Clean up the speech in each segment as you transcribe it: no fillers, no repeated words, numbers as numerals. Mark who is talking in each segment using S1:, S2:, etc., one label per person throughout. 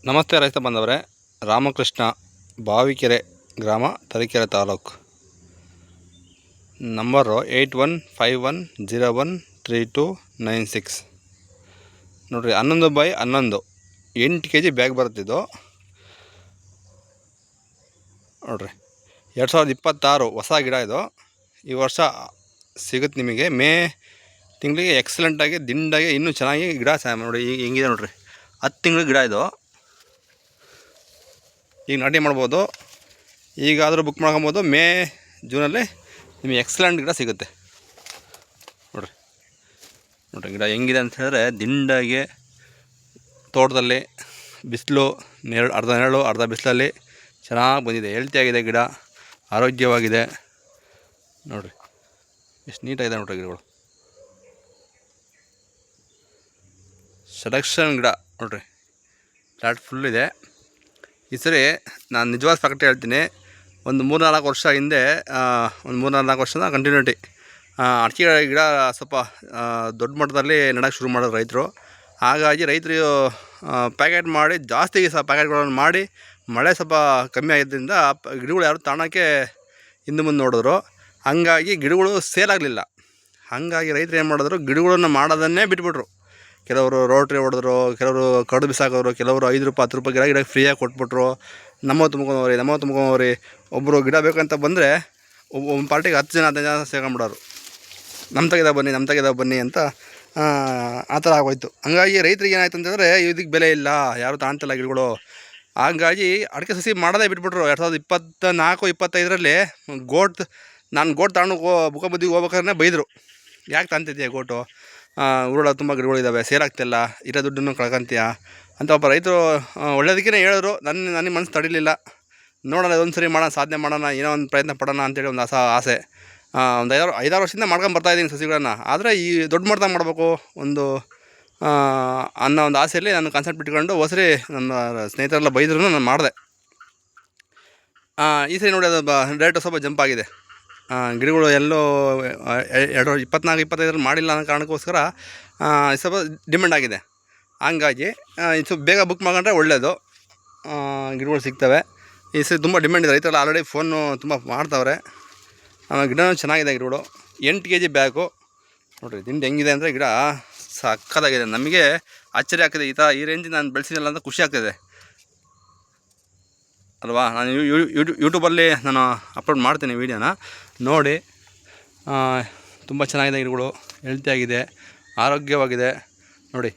S1: ನಮಸ್ತೆ ರೈತ ಬಂದವರೇ. ರಾಮಕೃಷ್ಣ, ಬಾವಿಕೆರೆ ಗ್ರಾಮ, ತರೀಕೆರೆ ತಾಲೂಕು. ನಂಬರು 8151013296. ನೋಡಿರಿ, 11x11 8 kg ಬ್ಯಾಗ್ ಬರುತ್ತಿದ್ದು. ನೋಡಿರಿ, 2026 ಹೊಸ ಗಿಡ ಇದು. ಈ ವರ್ಷ ಸಿಗುತ್ತೆ ನಿಮಗೆ. ಮೇ ತಿಂಗಳಿಗೆ ಎಕ್ಸಲೆಂಟಾಗಿ ದಿಂಡಾಗಿ ಇನ್ನೂ ಚೆನ್ನಾಗಿ ಗಿಡ ನೋಡಿ ಹೆಂಗಿದೆ ನೋಡಿರಿ. 10 ತಿಂಗಳ ಗಿಡ ಇದು. ಈಗ ನಾಟಿ ಮಾಡ್ಬೋದು. ಈಗಾದರೂ ಬುಕ್ ಮಾಡ್ಕೊಬೋದು. ಮೇ ಜೂನಲ್ಲಿ ನಿಮಗೆ ಎಕ್ಸಲೆಂಟ್ ಗಿಡ ಸಿಗುತ್ತೆ. ನೋಡಿರಿ ಗಿಡ ಹೆಂಗಿದೆ ಅಂತ ಹೇಳಿದ್ರೆ, ದಿಂಡಾಗಿ ತೋಟದಲ್ಲಿ ಬಿಸಿಲು ಅರ್ಧ ನೆರಳು ಅರ್ಧ ಬಿಸಿಲಲ್ಲಿ ಚೆನ್ನಾಗಿ ಬಂದಿದೆ. ಹೆಲ್ತಿಯಾಗಿದೆ ಗಿಡ, ಆರೋಗ್ಯವಾಗಿದೆ. ನೋಡಿರಿ ಎಷ್ಟು ನೀಟಾಗಿದೆ ನೋಡಿರಿ ಗಿಡಗಳು. ಸೆಲೆಕ್ಷನ್ ಗಿಡ ನೋಡಿರಿ, ಫ್ಲ್ಯಾಟ್ ಫುಲ್ ಇದೆ. ಈ ಸರಿ ನಾನು ನಿಜವಾದ ಫ್ಯಾಕ್ಟ್ ಹೇಳ್ತೀನಿ. ಒಂದು 3-4 ವರ್ಷ ಹಿಂದೆ, ಒಂದು 3-4 ವರ್ಷದ ಕಂಟಿನ್ಯೂಟಿ ಅಡಿಕೆ ಗಿಡ ಸ್ವಲ್ಪ ದೊಡ್ಡ ಮಟ್ಟದಲ್ಲಿ ನೆಡೋಕ್ಕೆ ಶುರು ಮಾಡೋದು ರೈತರು. ಹಾಗಾಗಿ ರೈತರು ಪ್ಯಾಕೆಟ್ ಮಾಡಿ ಜಾಸ್ತಿ ಪ್ಯಾಕೆಟ್ಗಳನ್ನು ಮಾಡಿ, ಮಳೆ ಸ್ವಲ್ಪ ಕಮ್ಮಿ ಆಗಿದ್ದರಿಂದ ಗಿಡಗಳು ಯಾರು ತಾಣಕ್ಕೆ ಹಿಂದೆ ಮುಂದೆ ನೋಡಿದ್ರು. ಹಾಗಾಗಿ ಗಿಡಗಳು ಸೇಲ್ ಆಗಲಿಲ್ಲ. ಹಾಗಾಗಿ ರೈತರು ಏನು ಮಾಡಿದ್ರು, ಗಿಡಗಳನ್ನು ಮಾಡೋದನ್ನೇ ಬಿಟ್ಬಿಟ್ರು. ಕೆಲವರು ರೋಟ್ರಿ ಹೊಡೆದ್ರು, ಕೆಲವರು ಕಡು ಬಿಸಾಕೋರು, ಕೆಲವರು 5 ರೂಪಾಯಿ 10 ರೂಪಾಯಿ ಗಿಡ ಫ್ರೀಯಾಗಿ ಕೊಟ್ಬಿಟ್ರು. ನಮ್ಮ ತುಂಬ್ಕೊಂಬರಿ ಒಬ್ಬರು ಗಿಡ ಬೇಕಂತ ಬಂದರೆ ಒಂದು ಪಾರ್ಟಿಗೆ 10 ಜನ 15 ಜನ ಸೇರ್ಕೊಂಬಿಡೋರು. ನಮ್ಮ ತೆಗೆದ ಬನ್ನಿ ಅಂತ ಆ ಥರ ಆಗೋಯ್ತು. ಹಂಗಾಗಿ ರೈತರಿಗೆ ಏನಾಯ್ತು ಅಂತಂದರೆ, ಇದಕ್ಕೆ ಬೆಲೆ ಇಲ್ಲ, ಯಾರು ತಾಣ್ತಿಲ್ಲ ಗಿಡಗಳು. ಹಾಗಾಗಿ ಅಡಿಕೆ ಸಸಿ ಮಾಡೋದೇ ಬಿಟ್ಬಿಟ್ರು. 2024-25ರಲ್ಲಿ ನಾನು ಗೋಟ್ ತಗೊಂಡು ಬುಕ್ಕಬುದ್ದಿಗೆ ಹೋಗ್ಬೇಕಾದ್ರೆ ಬೈದರು, ಯಾಕೆ ತಾಂತಿದ್ದೀಯ ಗೋಟು, ಊರೊಳಗೆ ತುಂಬ ಗಿಡಗಳಿದ್ದಾವೆ, ಸೇಲಾಗ್ತಿಲ್ಲ, ಇರೋ ದುಡ್ಡನ್ನು ಕಳ್ಕೊಂತೀಯ ಅಂತ ಒಬ್ಬ ರೈತರು ಒಳ್ಳೇದಕ್ಕೇ ಹೇಳಿದ್ರು. ನನಗೆ ಮನಸ್ಸು ತಡಿಲಿಲ್ಲ. ನೋಡೋಣ, ಒಂದು ಸರಿ ಮಾಡೋಣ, ಸಾಧನೆ ಮಾಡೋಣ, ಏನೋ ಒಂದು ಪ್ರಯತ್ನ ಪಡೋಣ ಅಂತೇಳಿ ಒಂದು ಆಸೆ. ಒಂದು 5-6 ವರ್ಷದಿಂದ ಮಾಡ್ಕೊಂಡು ಬರ್ತಾಯಿದ್ದೀನಿ ಸಸಿಗಳನ್ನು. ಆದರೆ ಈ ದೊಡ್ಡ ಮಟ್ಟದಾಗ ಮಾಡಬೇಕು ಅನ್ನೋ ಒಂದು ಆಸೆಯಲ್ಲಿ ನಾನು ಕಾನ್ಸೆಪ್ಟ್ ಇಟ್ಕೊಂಡು ಹೊಸರಿ ನನ್ನ ಸ್ನೇಹಿತರೆಲ್ಲ ಬೈದ್ರೂ ನಾನು ಮಾಡಿದೆ. ಈ ಸರಿ ನೋಡಿ, ಅದು ರೇಟು ಸ್ವಲ್ಪ ಜಂಪ್ ಆಗಿದೆ. ಗಿಡಗಳು ಎಲ್ಲೋ 2024-25ರಲ್ಲಿ ಮಾಡಿಲ್ಲ ಅನ್ನೋ ಕಾರಣಕ್ಕೋಸ್ಕರ ಸ್ವಲ್ಪ ಡಿಮ್ಯಾಂಡ್ ಆಗಿದೆ. ಹಂಗಾಗಿ ಸ್ವಲ್ಪ ಬೇಗ ಬುಕ್ ಮಾಡ್ಕೊಂಡ್ರೆ ಒಳ್ಳೆಯದು, ಗಿಡಗಳು ಸಿಗ್ತವೆ. ಈ ಸರಿ ತುಂಬ ಡಿಮ್ಯಾಂಡ್ ಇದೆ. ರೈತರೆಲ್ಲ ಆಲ್ರೆಡಿ ಫೋನು ತುಂಬ ಮಾಡ್ತಾವ್ರೆ. ಗಿಡನೂ ಚೆನ್ನಾಗಿದೆ. ಗಿಡಗಳು 8 kg ಬ್ಯಾಗು ನೋಡಿರಿ. ದಿಂಡು ಹೆಂಗಿದೆ ಅಂದರೆ ಗಿಡ ಸಕ್ಕತ್ತಾಗಿದೆ. ನಮಗೆ ಆಶ್ಚರ್ಯ ಆಗ್ತಿದೆ, ಈ ರೇಂಜಿಗೆ ನಾನು ಬೆಳೆಸಿಲ್ಲ ಅಂತ ಖುಷಿ ಆಗ್ತಿದೆ ಅಲ್ವಾ. ನಾನು ಯೂಟ್ಯೂಬಲ್ಲಿ ನಾನು ಅಪ್ಲೋಡ್ ಮಾಡ್ತೀನಿ ವೀಡಿಯೋನ ನೋಡಿ. ತುಂಬ ಚೆನ್ನಾಗಿದೆ ಗಿಡಗಳು, ಹೆಲ್ತಿಯಾಗಿದೆ, ಆರೋಗ್ಯವಾಗಿದೆ. ನೋಡಿ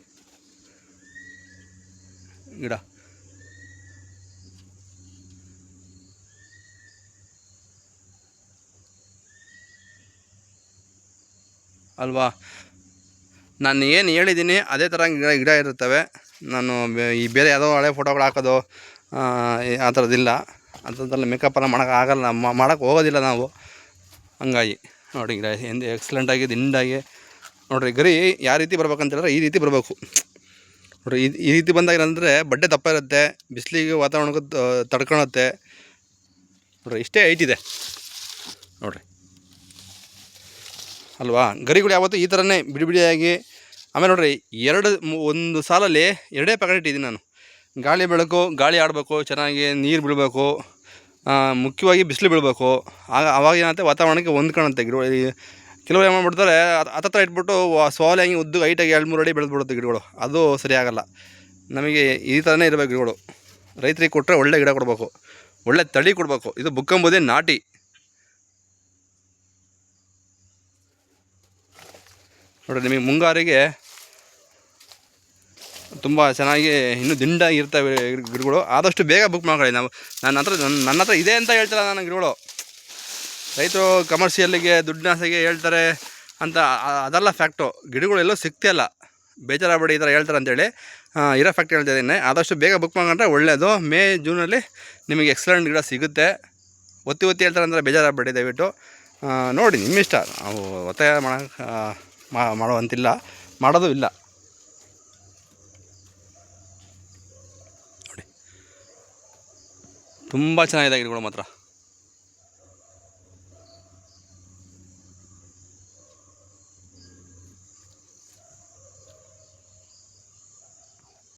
S1: ಗಿಡ ಅಲ್ವಾ. ನಾನು ಏನು ಹೇಳಿದ್ದೀನಿ ಅದೇ ಥರ ಗಿಡ ಇರುತ್ತವೆ. ನಾನು ಈ ಬೇರೆ ಯಾವುದೋ ಹಳೆ ಫೋಟೋಗಳು ಹಾಕೋದು ಆ ಥರದ್ದಿಲ್ಲ. ಅಂಥದ್ದೆಲ್ಲ ಮೇಕಪ್ಪೆಲ್ಲ ಮಾಡೋಕ್ಕಾಗಲ್ಲ, ಮಾಡೋಕ್ಕೆ ಹೋಗೋದಿಲ್ಲ ನಾವು. ಹಂಗಾಗಿ ನೋಡಿ ಗಿಡ ಎಂದು ಎಕ್ಸಲೆಂಟಾಗಿ ದಿಂಡಾಗಿ ನೋಡಿರಿ. ಗರಿ ಯಾವ ರೀತಿ ಬರ್ಬೇಕಂತೇಳಿದ್ರೆ ಈ ರೀತಿ ಬರಬೇಕು ನೋಡಿರಿ. ಈ ರೀತಿ ಬಂದಾಗ ಏನಂದರೆ ಬಡ್ಡೆ ದಪ್ಪ ಇರುತ್ತೆ, ಬಿಸಿಲಿಗೆ ವಾತಾವರಣಕ್ಕೆ ತಡ್ಕೊಳುತ್ತೆ ನೋಡಿರಿ. ಇಷ್ಟೇ ಹೈಟ್ ಇದೆ ನೋಡಿರಿ ಅಲ್ವಾ. ಗರಿಗಳು ಯಾವತ್ತೂ ಈ ಥರನೇ ಬಿಡಿಯಾಗಿ. ಆಮೇಲೆ ನೋಡಿರಿ, ಒಂದು ಸಾಲಲ್ಲಿ 2 ಪ್ಯಾಕೆಟ್ ಇಟ್ಟಿದ್ದೀನಿ ನಾನು. ಗಾಳಿ ಬೆಳಕು, ಗಾಳಿ ಆಡಬೇಕು, ಚೆನ್ನಾಗಿ ನೀರು ಬೀಳಬೇಕು, ಮುಖ್ಯವಾಗಿ ಬಿಸಿಲು ಬೀಳಬೇಕು. ಆವಾಗ ಏನಾಗುತ್ತೆ, ವಾತಾವರಣಕ್ಕೆ ಹೊಂದ್ಕೊಳ್ಳುತ್ತೆ ಗಿಡಗಳು. ಕೆಲವರು ಏನು ಮಾಡಿಬಿಡ್ತಾರೆ, ಹತ್ರ ಇಟ್ಬಿಟ್ಟು ಸೋಲೆ ಹಂಗೆ ಉದ್ದು ಹೈಟಾಗಿ 2-3 ಅಡಿ ಬೆಳೆದ್ಬಿಡುತ್ತೆ ಗಿಡಗಳು. ಅದು ಸರಿಯಾಗಲ್ಲ. ನಮಗೆ ಈ ಥರನೇ ಇರಬೇಕು ಗಿಡಗಳು. ರೈತರಿಗೆ ಕೊಟ್ಟರೆ ಒಳ್ಳೆ ಗಿಡ ಕೊಡಬೇಕು, ಒಳ್ಳೆ ತಳಿ ಕೊಡಬೇಕು. ಇದು ಬುಕ್ಕಂಬುದೇ ನಾಟಿ ನೋಡಿ. ನಿಮಗೆ ಮುಂಗಾರಿಗೆ ತುಂಬ ಚೆನ್ನಾಗಿ ಇನ್ನೂ ದಿಂಡಾಗಿ ಇರ್ತವೆ ಗಿಡಗಳು. ಆದಷ್ಟು ಬೇಗ ಬುಕ್ ಮಾಡ್ಕೊಳ್ಳಿ. ನನ್ನ ಹತ್ರ ಇದೆ ಅಂತ ಹೇಳ್ತಾರೆ ನನ್ನ ಗಿಡಗಳು. ರೈತರು ಕಮರ್ಷಿಯಲ್ಲಿಗೆ ದುಡ್ಡಿನಾಸೆಗೆ ಹೇಳ್ತಾರೆ ಅಂತ, ಅದೆಲ್ಲ ಫ್ಯಾಕ್ಟು. ಗಿಡಗಳು ಎಲ್ಲೋ ಸಿಗ್ತಿಲ್ಲ, ಬೇಜಾರಾಗಬೇಡಿ ಈ ಥರ ಹೇಳ್ತಾರೆ ಅಂತೇಳಿ ಇರೋ ಫ್ಯಾಕ್ಟ್ ಹೇಳ್ತಾ ಇದ್ದೀನಿ. ಆದಷ್ಟು ಬೇಗ ಬುಕ್ ಮಾಡ್ಕೊಂಡ್ರೆ ಒಳ್ಳೆಯದು. ಮೇ ಜೂನಲ್ಲಿ ನಿಮಗೆ ಎಕ್ಸಲೆಂಟ್ ಗಿಡ ಸಿಗುತ್ತೆ. ಒತ್ತಿ ಹೇಳ್ತಾರೆ ಅಂದರೆ ಬೇಜಾರಾಗಬೇಡಿ ದಯವಿಟ್ಟು. ನೋಡಿ, ನಿಮ್ಮಿಷ್ಟ. ನಾವು ಒತ್ತಾಯ ಮಾಡುವಂತಿಲ್ಲ, ಮಾಡೋದು ಇಲ್ಲ ನೋಡಿ. ತುಂಬ ಚೆನ್ನಾಗಿದೆ ಗಿಡಗಳು ಮಾತ್ರ.